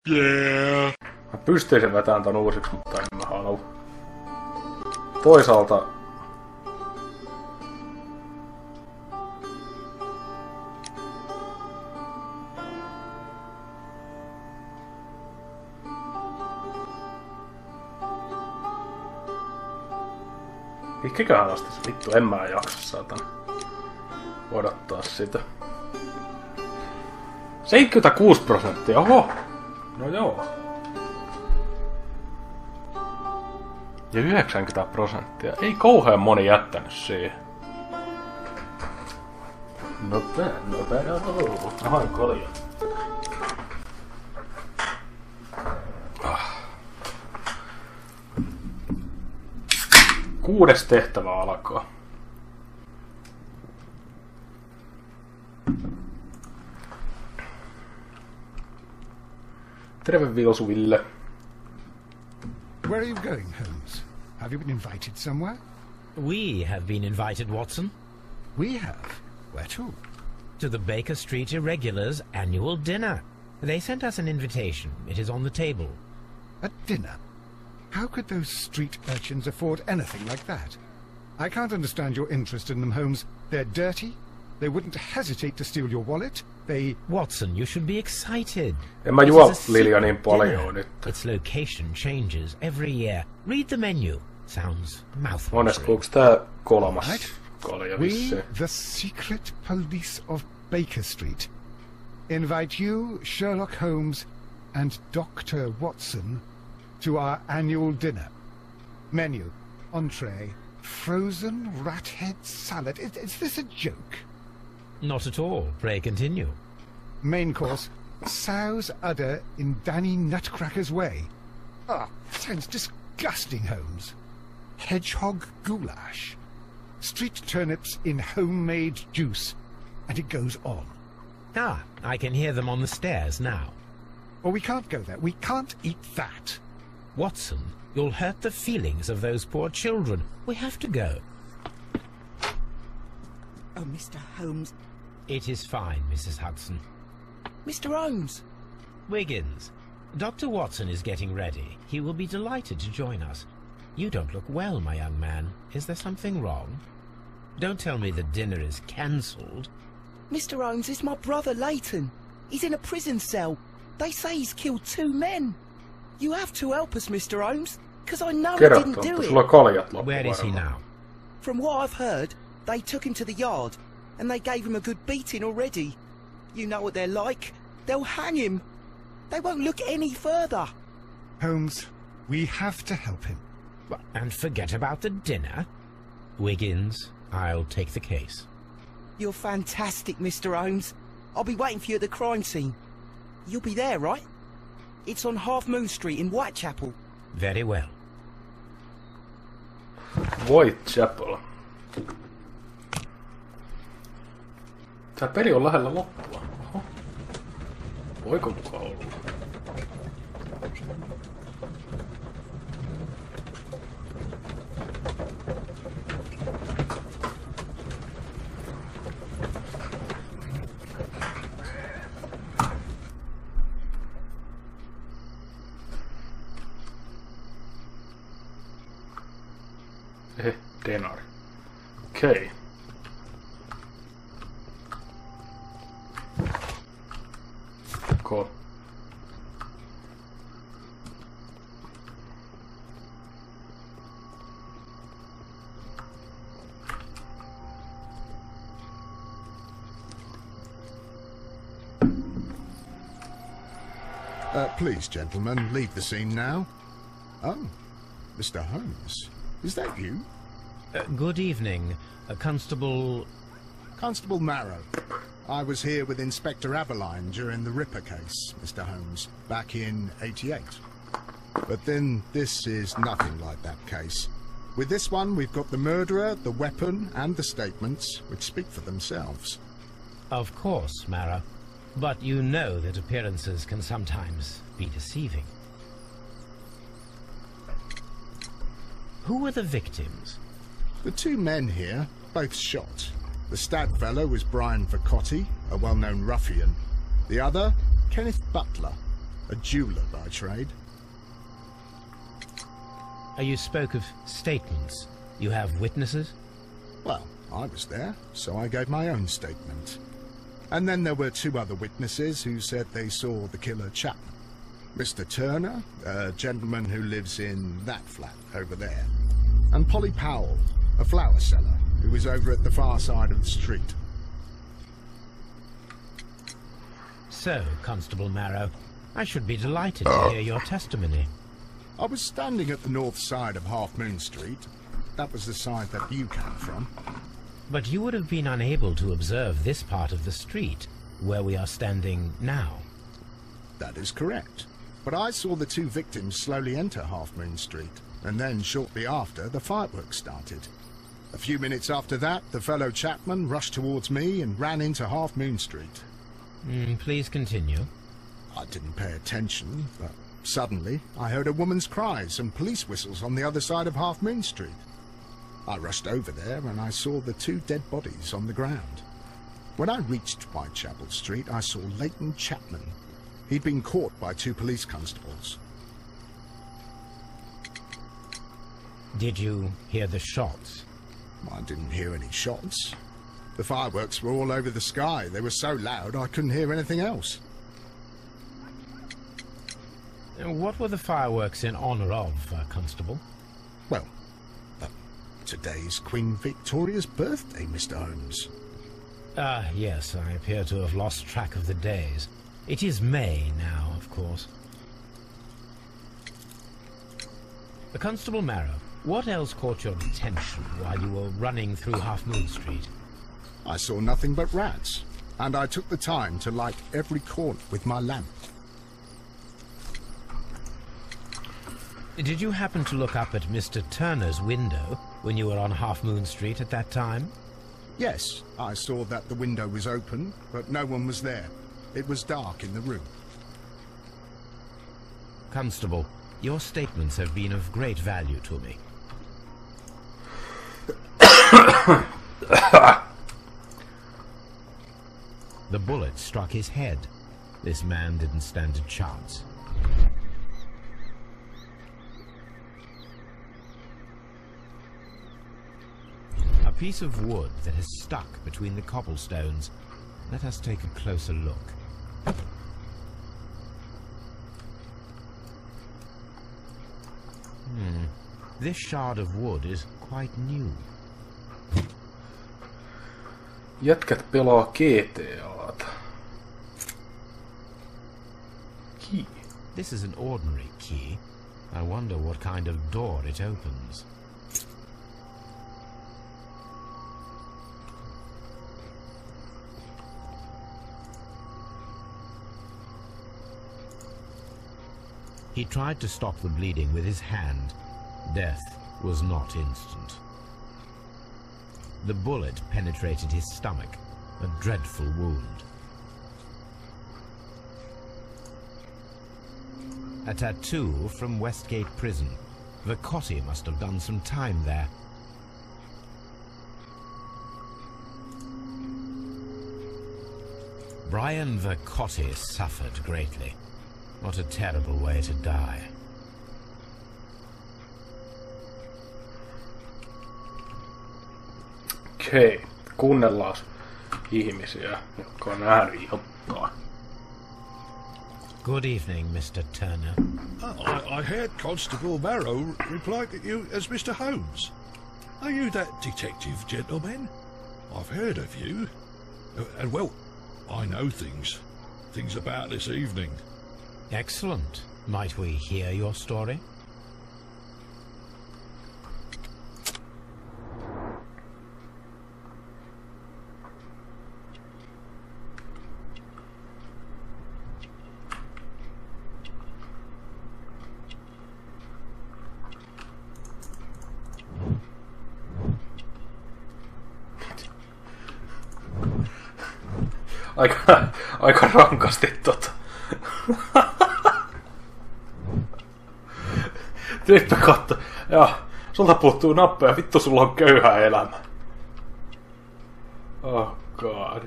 Yeah. Mä pystyisin vetämään tän uusiksi, mutta en mä halua. Toisaalta... Mikäköhän asti se vittu, en mä jaksa saatan odottaa sitä. 76%, oho! No joo. Ja 90%. Ei kauhean moni jättänyt siihen. No bad. Aha, kolja. Kuudes tehtävä alkaa. Terve Vilsu Ville. Where are you going, Holmes? Have you been invited somewhere? We have been invited, Watson. We have? Where to? To the Baker Street Irregulars' annual dinner. They sent us an invitation. It is on the table. A dinner? How could those street urchins afford anything like that? I can't understand your interest in them, Holmes. They're dirty. They wouldn't hesitate to steal your wallet. They... Watson, you should be excited. En mä juo Lilia niin paljon nyt. Its location changes every year. Read the menu. Sounds mouthwatering. Onnistuuko tää kolmas kolja vissiin? We, the secret police of Baker Street, invite you, Sherlock Holmes, and Dr. Watson to our annual dinner. Menu, entree, frozen rat head salad. Is this a joke? Not at all. Pray continue. Main course, sow's udder in Danny Nutcracker's way. Ah, sounds disgusting, Holmes. Hedgehog goulash. Street turnips in homemade juice. And it goes on. Ah, I can hear them on the stairs now. Well, we can't go there. We can't eat that. Watson, you'll hurt the feelings of those poor children. We have to go. Oh, Mr. Holmes. It is fine, Mrs. Hudson. Mr. Holmes. Wiggins, Dr. Watson is getting ready. He will be delighted to join us. You don't look well, my young man. Is there something wrong? Don't tell me the dinner is cancelled. Mr. Holmes is my brother Leighton. He's in a prison cell. They say he's killed 2 men. You have to help us, Mr. Holmes, because I know he didn't do it. Where is he now? From what I've heard, they took him to the yard, and they gave him a good beating already. You know what they're like. They'll hang him. They won't look any further. Holmes, we have to help him. And forget about the dinner? Wiggins, I'll take the case. You're fantastic, Mr. Holmes. I'll be waiting for you at the crime scene. You'll be there, right? It's on Half Moon Street in Whitechapel. Very well. Whitechapel. Tää peli on lähellä loppua. Oho. Voiko kukaan olla? Denari. Okei. Cool. Please, gentlemen, leave the scene now. Oh, Mr. Holmes, is that you? Good evening, Constable... Constable Marrow. I was here with Inspector Aberline during the Ripper case, Mr. Holmes, back in '88. But then this is nothing like that case. With this one, we've got the murderer, the weapon, and the statements, which speak for themselves. Of course, Mara. But you know that appearances can sometimes be deceiving. Who were the victims? The 2 men here, both shot. The stabbed fellow was Brian Vercotti, a well-known ruffian. The other, Kenneth Butler, a jeweller by trade. You spoke of statements. You have witnesses? Well, I was there, so I gave my own statement. And then there were two other witnesses who said they saw the killer Chapman. Mr. Turner, a gentleman who lives in that flat over there, and Polly Powell, a flower seller, who was over at the far side of the street. So, Constable Marrow, I should be delighted to hear your testimony. I was standing at the north side of Half Moon Street. That was the side that you came from. But you would have been unable to observe this part of the street, where we are standing now. That is correct. But I saw the two victims slowly enter Half Moon Street, and then shortly after, the fireworks started. A few minutes after that, the fellow Chapman rushed towards me and ran into Half Moon Street. Please continue. I didn't pay attention, but suddenly I heard a woman's cries and police whistles on the other side of Half Moon Street. I rushed over there and I saw the two dead bodies on the ground. When I reached Whitechapel Street, I saw Leighton Chapman. He'd been caught by two police constables. Did you hear the shots? I didn't hear any shots. The fireworks were all over the sky. They were so loud I couldn't hear anything else. What were the fireworks in honour of, Constable? Well, today's Queen Victoria's birthday, Mr. Holmes. Yes, I appear to have lost track of the days. It is May now, of course. Constable Marrow, what else caught your attention while you were running through Half Moon Street? I saw nothing but rats, and I took the time to light every corner with my lamp. Did you happen to look up at Mr. Turner's window when you were on Half Moon Street at that time? Yes, I saw that the window was open, but no one was there. It was dark in the room. Constable, your statements have been of great value to me. The bullet struck his head. This man didn't stand a chance. A piece of wood that has stuck between the cobblestones. Let us take a closer look. This shard of wood is quite new. Jätkät pelaa GTA:ta. Key. This is an ordinary key. I wonder what kind of door it opens. He tried to stop the bleeding with his hand. Death was not instant. The bullet penetrated his stomach, a dreadful wound. A tattoo from Westgate Prison. Vercotti must have done some time there. Brian Vercotti suffered greatly. What a terrible way to die. Okei, kuunnellaan ihmisiä, jotka on nähnyt juttua. Good evening, Mr. Turner. I heard Constable Marrow reply to you as Mr. Holmes. Are you that detective gentleman? I've heard of you. And well, I know things about this evening. Excellent. Might we hear your story? Aika rankasti Tyyppä katso. Joo, sulta puuttuu nappeja. Vittu, sulla on köyhä elämä. Oh god.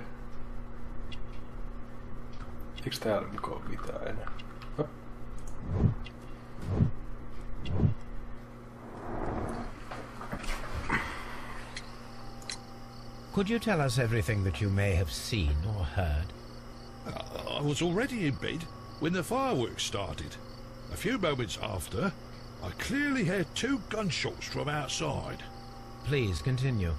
Eiks täällä mukaan mitään enää? Could you tell us everything that you may have seen or heard? I was already in bed when the fireworks started. A few moments after, I clearly heard 2 gunshots from outside. Please continue.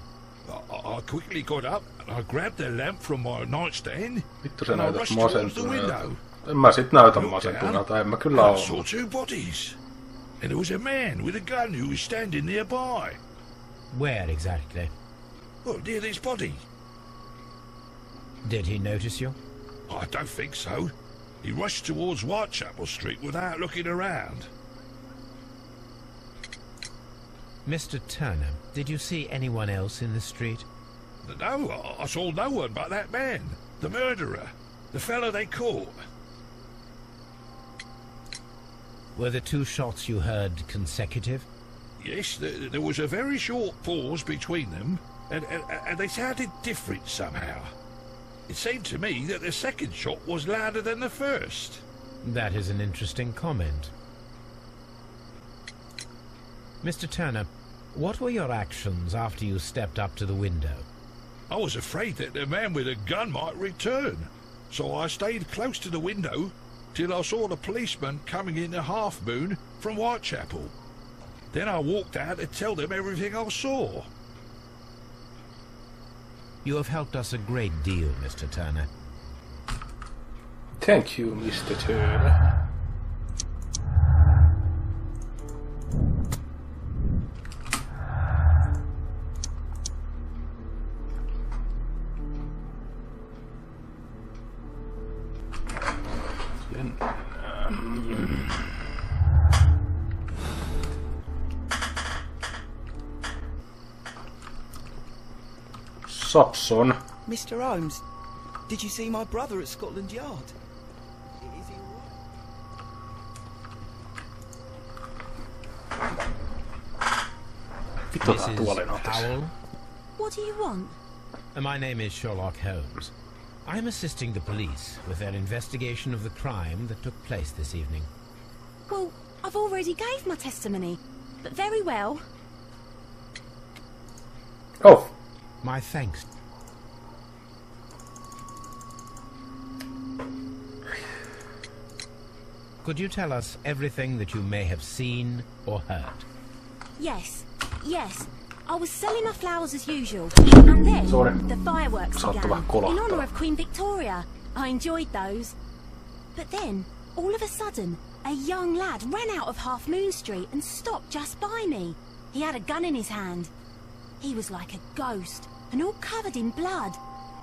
I quickly got up and I grabbed the lamp from my nightstand. Vittu sä and I näytät rushed towards the masentuneelta. window. En mä sit näytä masentuneelta, en mä kyllä I saw oo. 2 bodies. And there was a man with a gun who was standing nearby. Where exactly? Well, near this body. Did he notice you? I don't think so. He rushed towards Whitechapel Street without looking around. Mr. Turner, did you see anyone else in the street? No, I saw no one but that man, the murderer, the fellow they caught. Were the 2 shots you heard consecutive? Yes, there was a very short pause between them, and they sounded different somehow. It seemed to me that the second shot was louder than the first. That is an interesting comment. Mr. Turner, what were your actions after you stepped up to the window? I was afraid that the man with a gun might return, so I stayed close to the window till I saw the policeman coming in the Half Moon from Whitechapel. Then I walked out to tell them everything I saw. You have helped us a great deal, Mr. Turner. Thank you, Mr. Turner. Sapson. Mr. Holmes, did you see my brother at Scotland Yard? Is he all right? Mrs. Powell? What do you want? My name is Sherlock Holmes. I'm assisting the police with their investigation of the crime that took place this evening. Well, I've already gave my testimony, but very well. Oh. My thanks. Could you tell us everything that you may have seen or heard? Yes. I was selling my flowers as usual, and then the fireworks began in honour of Queen Victoria. I enjoyed those. But then, all of a sudden, a young lad ran out of Half Moon Street and stopped just by me. He had a gun in his hand. He was like a ghost, and all covered in blood.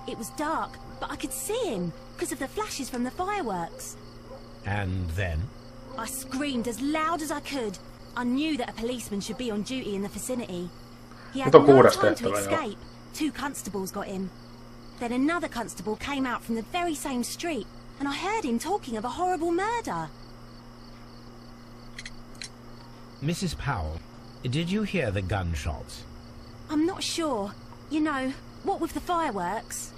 It was dark, but I could see him because of the flashes from the fireworks. And then? I screamed as loud as I could. I knew that a policeman should be on duty in the vicinity. He had no time to escape. 2 constables got him. Then another constable came out from the very same street, and I heard him talking of a horrible murder. Mrs. Powell, did you hear the gunshots? I'm not sure. You know, what with the fireworks.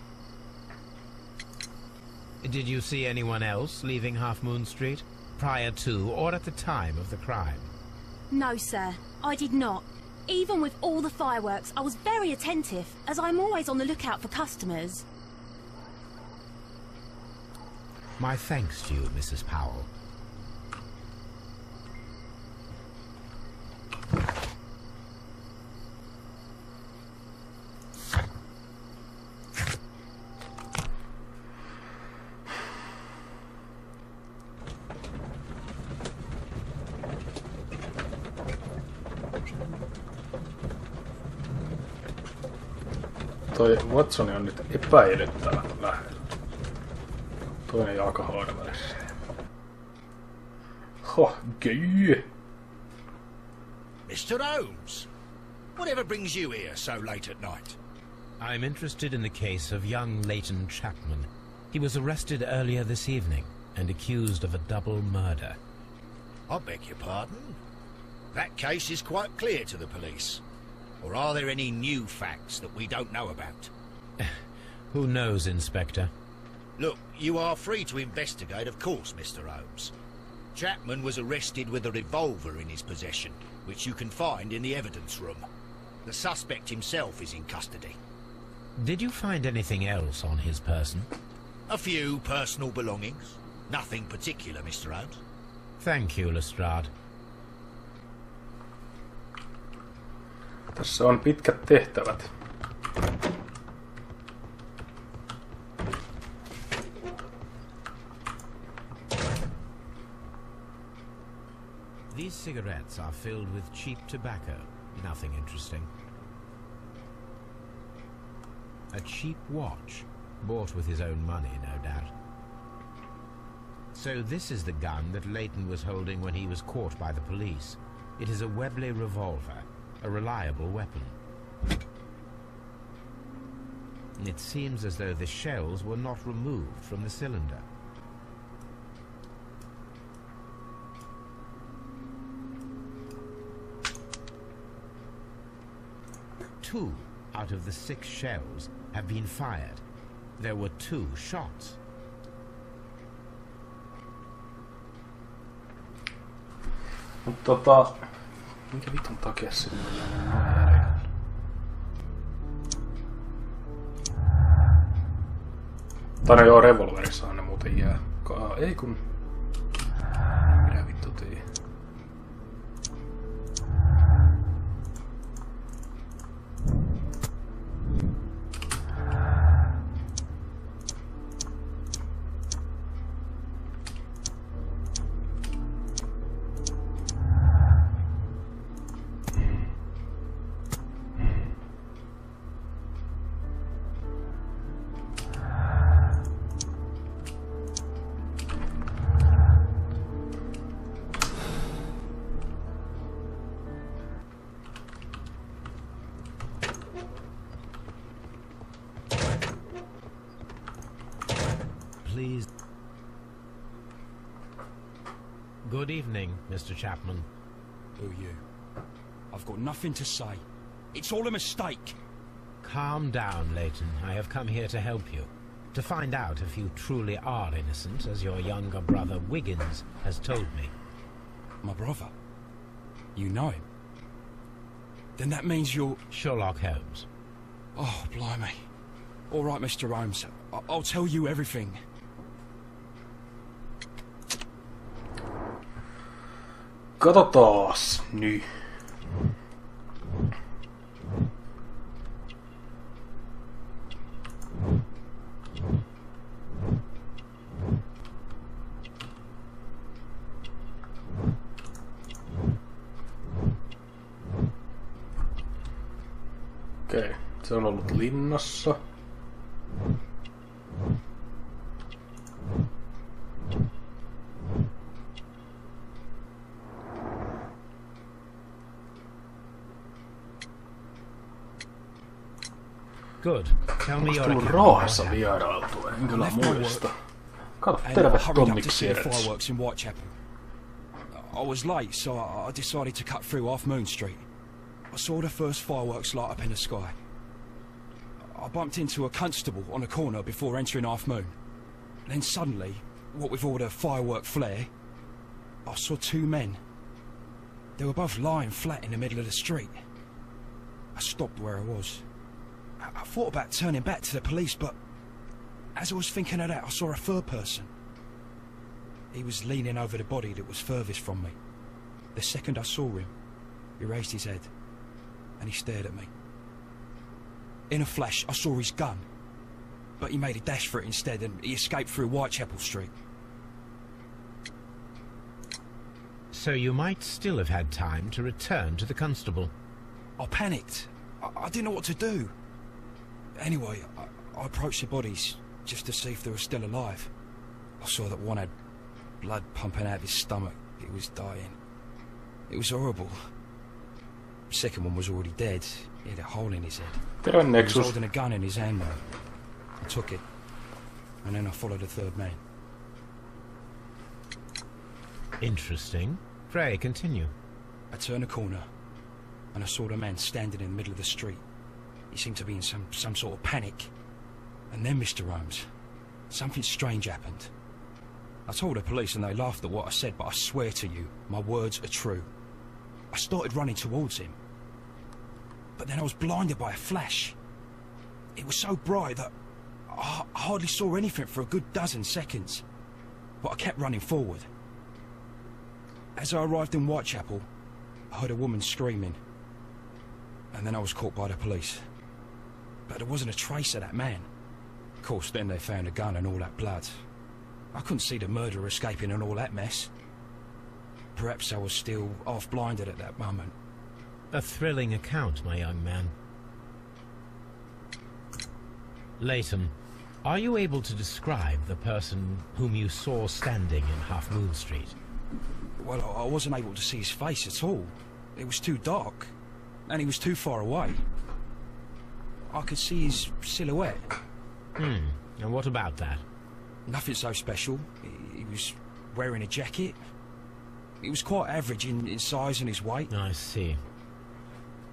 Did you see anyone else leaving Half Moon Street, prior to or at the time of the crime? No, sir, I did not. Even with all the fireworks, I was very attentive, as I'm always on the lookout for customers. My thanks to you, Mrs. Powell. Toi Watson on nyt epäilyttävän lähellä. Toinen jalkahoidon välissä. Gee. Mr. Holmes, whatever brings you here so late at night? I'm interested in the case of young Leighton Chapman. He was arrested earlier this evening and accused of a double murder. I beg your pardon? That case is quite clear to the police. Or are there any new facts that we don't know about? Who knows, Inspector? Look, you are free to investigate, of course, Mr. Holmes. Chapman was arrested with a revolver in his possession, which you can find in the evidence room. The suspect himself is in custody. Did you find anything else on his person? A few personal belongings. Nothing particular, Mr. Holmes. Thank you, Lestrade. Tässä on pitkät tehtävät. These cigarettes are filled with cheap tobacco. Nothing interesting. A cheap watch, bought with his own money, no doubt. So this is the gun that Leighton was holding when he was caught by the police. It is a Webley revolver, a reliable weapon. It seems as though the shells were not removed from the cylinder. Two out of the 6 shells have been fired. There were 2 shots. Mutta minkä vitun takia sinne on järjellä? Tai no joo, revolverissa ne muuten jää. Ei kun... Minä vittu tii. Please. Good evening, Mr. Chapman. Who are you? I've got nothing to say. It's all a mistake. Calm down, Leighton. I have come here to help you. To find out if you truly are innocent, as your younger brother Wiggins has told me. My brother? You know him? Then that means you're... Sherlock Holmes. Oh, blimey. All right, Mr. Holmes. I'll tell you everything. Katsotaas nyt. Okei, se on ollut linnassa. Good. Tell me your account. Raahessa vierailtua, en kyllä muista. Kato, terve Tonniksi fireworks in Whitechapel. I was late, so I decided to cut through Half Moon Street. I saw the first fireworks light up in the sky. I bumped into a constable on a corner before entering Half Moon. Then suddenly, what with all the firework flare, I saw 2 men. They were both lying flat in the middle of the street. I stopped where I was. I thought about turning back to the police, but as I was thinking of that, I saw a third person. He was leaning over the body that was furthest from me. The second I saw him, he raised his head, and he stared at me. In a flash, I saw his gun, but he made a dash for it instead, and he escaped through Whitechapel Street. So you might still have had time to return to the constable. I panicked. I didn't know what to do. Anyway, I approached the bodies just to see if they were still alive. I saw that one had blood pumping out of his stomach. He was dying. It was horrible. The second one was already dead. He had a hole in his head. He was holding a gun in his hand though. I took it, and then I followed the third man. Interesting. Pray, continue. I turned a corner, and I saw the man standing in the middle of the street. He seemed to be in some sort of panic. And then, Mr. Holmes, something strange happened. I told the police and they laughed at what I said, but I swear to you, my words are true. I started running towards him. But then I was blinded by a flash. It was so bright that I hardly saw anything for a good dozen seconds. But I kept running forward. As I arrived in Whitechapel, I heard a woman screaming. And then I was caught by the police. But there wasn't a trace of that man. Of course, then they found a gun and all that blood. I couldn't see the murderer escaping and all that mess. Perhaps I was still half-blinded at that moment. A thrilling account, my young man. Leighton, are you able to describe the person whom you saw standing in Half Moon Street? Well, I wasn't able to see his face at all. It was too dark, and he was too far away. I could see his silhouette. And what about that? Nothing so special. He was wearing a jacket. He was quite average in size and his weight. I see.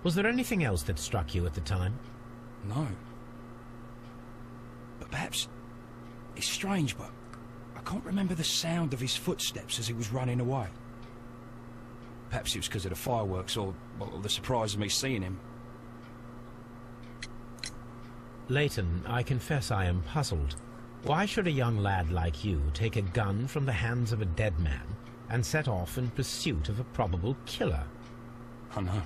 Was there anything else that struck you at the time? No. But perhaps... It's strange, but I can't remember the sound of his footsteps as he was running away. Perhaps it was because of the fireworks or the surprise of me seeing him. Leighton, I confess I am puzzled. Why should a young lad like you take a gun from the hands of a dead man and set off in pursuit of a probable killer? I know.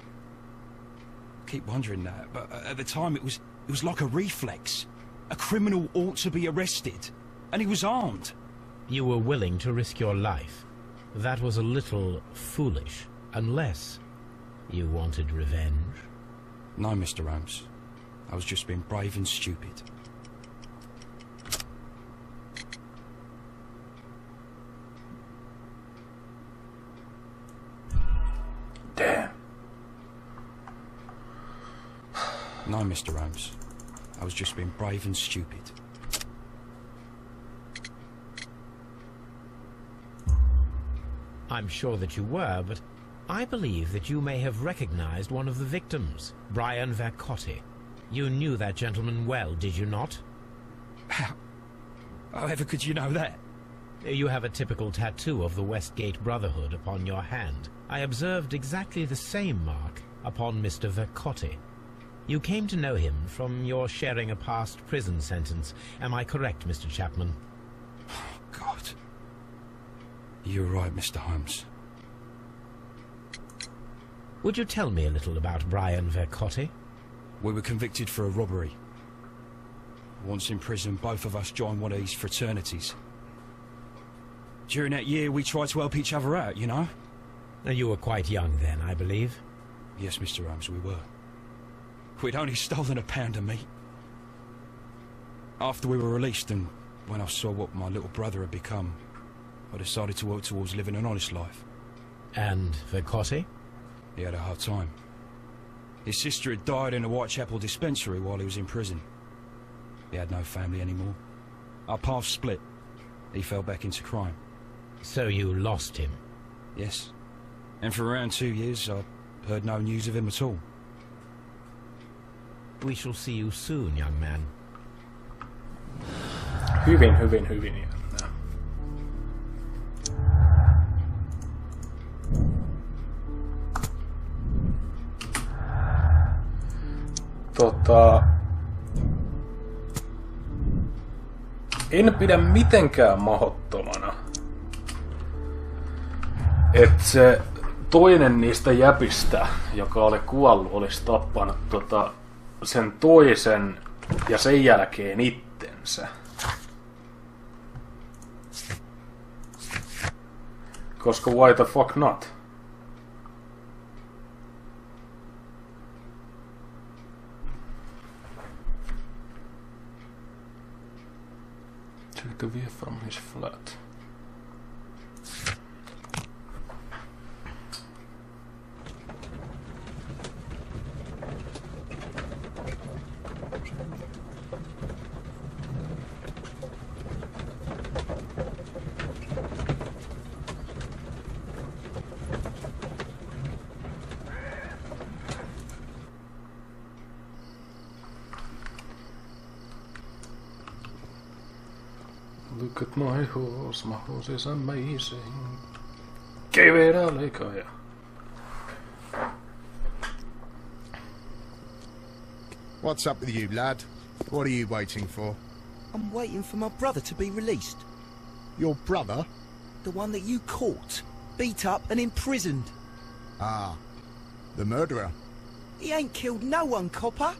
I keep wondering that, but at the time it was like a reflex. A criminal ought to be arrested, and he was armed. You were willing to risk your life. That was a little foolish, unless you wanted revenge. No, Mr. Holmes. I was just being brave and stupid. Damn. No, Mr. Holmes. I was just being brave and stupid. I'm sure that you were, but I believe that you may have recognized one of the victims, Brian Vercotti. You knew that gentleman well, did you not? However could you know that? You have a typical tattoo of the Westgate Brotherhood upon your hand. I observed exactly the same mark upon Mr. Vercotti. You came to know him from your sharing a past prison sentence. Am I correct, Mr. Chapman? Oh, God. You're right, Mr. Holmes. Would you tell me a little about Brian Vercotti? We were convicted for a robbery. Once in prison, both of us joined one of these fraternities. During that year, we tried to help each other out, you know? You were quite young then, I believe. Yes, Mr. Holmes, we were. We'd only stolen a pound of meat. After we were released, and when I saw what my little brother had become, I decided to work towards living an honest life. And Vercotti? He had a hard time. His sister had died in a Whitechapel dispensary while he was in prison. He had no family anymore. Our paths split. He fell back into crime. So you lost him? Yes. And for around 2 years, I heard no news of him at all. We shall see you soon, young man. Hyvin jännää. En pidä mitenkään mahdottomana, että se toinen niistä jäpistä, joka oli kuollut, olisi tappanut sen toisen ja sen jälkeen itsensä. Koska why the fuck not? Took the view from his flat. Look at my horse is amazing. Give it a lick, oh yeah. What's up with you, lad? What are you waiting for? I'm waiting for my brother to be released. Your brother? The one that you caught, beat up and imprisoned. Ah, the murderer. He ain't killed no one, copper.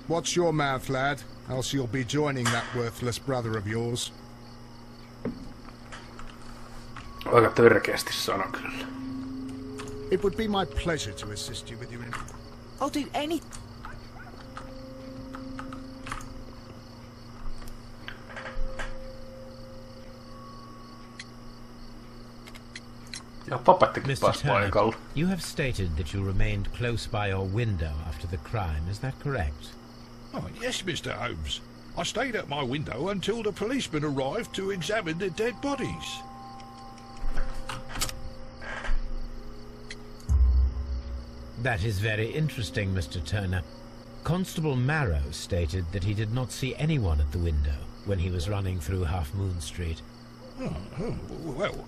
Watch your mouth, lad, else you'll be joining that worthless brother of yours. Aika törkeästi sano kyllä. It would be my pleasure to assist you with your... I'll do any... Ja papettikin pääsi paikalla. You have stated that you remained close by your window after the crime, is that correct? Oh, yes, Mr. Holmes. I stayed at my window until the policeman arrived to examine the dead bodies. That is very interesting, Mr. Turner. Constable Marrow stated that he did not see anyone at the window when he was running through Half Moon Street. Well,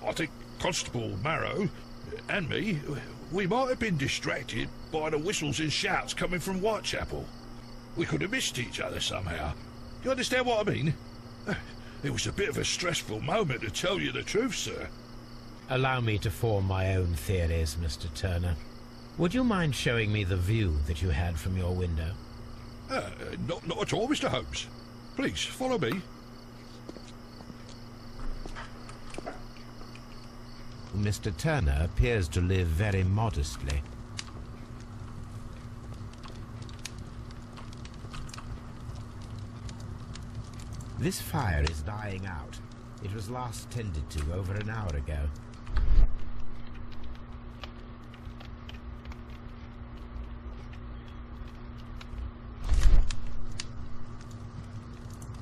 I think Constable Marrow and me, we might have been distracted by the whistles and shouts coming from Whitechapel. We could have missed each other somehow. You understand what I mean? It was a bit of a stressful moment, to tell you the truth, sir. Allow me to form my own theories, Mr. Turner. Would you mind showing me the view that you had from your window? Not at all, Mr. Holmes. Please, follow me. Mr. Turner appears to live very modestly. This fire is dying out. It was last tended to over an hour ago.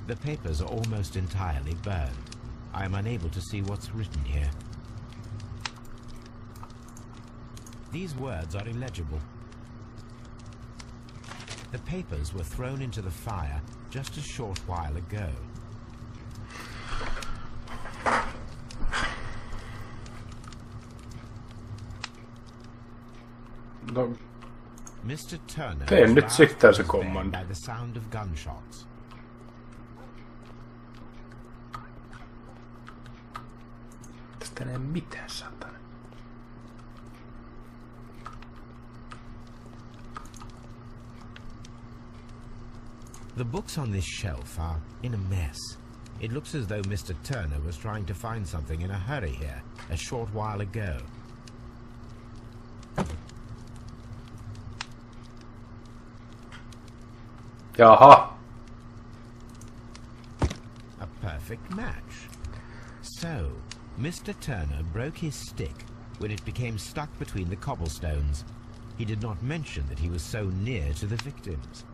The papers are almost entirely burned. I am unable to see what's written here. These words are illegible. The papers were thrown into the fire just a short while ago. No. Mr. Turner Teen nyt sitten se command by the sound of gunshots. Tästä ei mitään satana. The books on this shelf are in a mess. It looks as though Mr. Turner was trying to find something in a hurry here a short while ago. Jaha. A perfect match. So, Mr. Turner broke his stick when it became stuck between the cobblestones. He did not mention that he was so near to the victims.